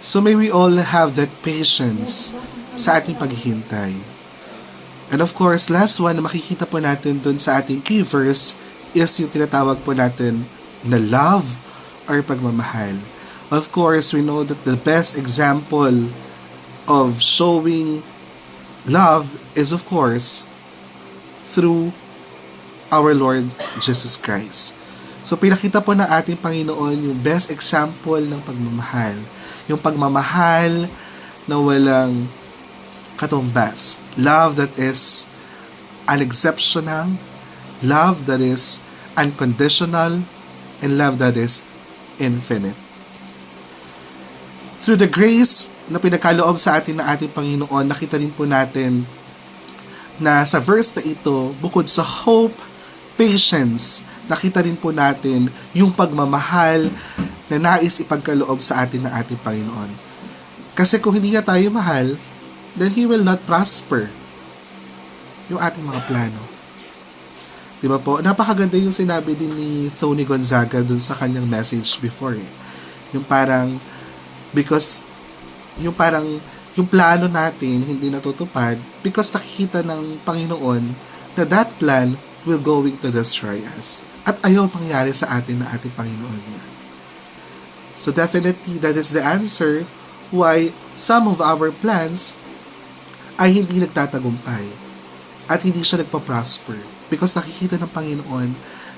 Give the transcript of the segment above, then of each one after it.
So may we all have that patience sa ating paghihintay. And of course, last one na makikita po natin dun sa ating key verse is yung tinatawag po natin na love or pagmamahal. Of course, we know that the best example of showing love is of course through our Lord Jesus Christ. So pinakita po ng ating Panginoon yung best example ng pagmamahal. Yung pagmamahal na walang katumbas. Love that is unexceptional, love that is unconditional, and love that is infinite. Through the grace na pinagkaloob sa atin ng ating Panginoon, nakita din po natin na sa verse na ito, bukod sa hope, patience, nakita rin po natin yung pagmamahal na nais ipagkaloob sa atin ng ating Panginoon. Kasi kung hindi niya tayo mahal, then He will not prosper yung ating mga plano. Diba po? Napakaganda yung sinabi din ni Tony Gonzaga dun sa kanyang message before eh. Yung parang, because, yung parang, yung plano natin hindi natutupad because nakikita ng Panginoon na that plan will going to destroy us. At ayaw mangyari sa atin na ating Panginoon yan. So definitely, that is the answer why some of our plans ay hindi nagtatagumpay at hindi siya nagpa-prosper because nakikita ng Panginoon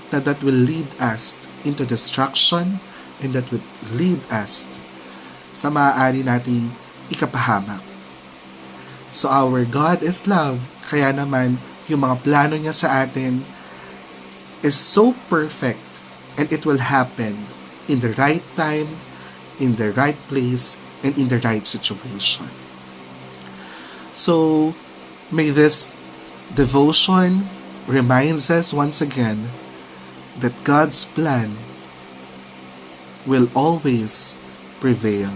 na that will lead us into destruction and that will lead us sa maaari nating ikapahamak. So our God is love, kaya naman yung mga plano niya sa atin is so perfect and it will happen in the right time, in the right place, and in the right situation. So, may this devotion reminds us once again that God's plan will always prevail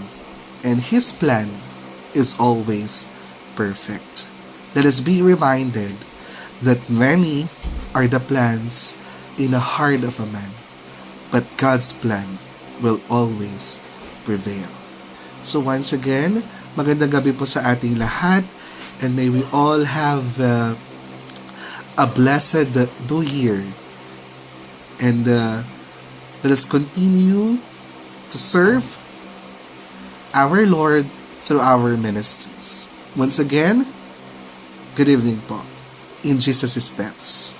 and His plan is always perfect. Let us be reminded that many are the plans in the heart of a man, but God's plan will always prevail. So once again, magandang gabi po sa ating lahat and may we all have a blessed new year and let us continue to serve our Lord through our ministries. Once again, good evening po. In Jesus' steps.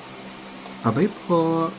Bye-bye po.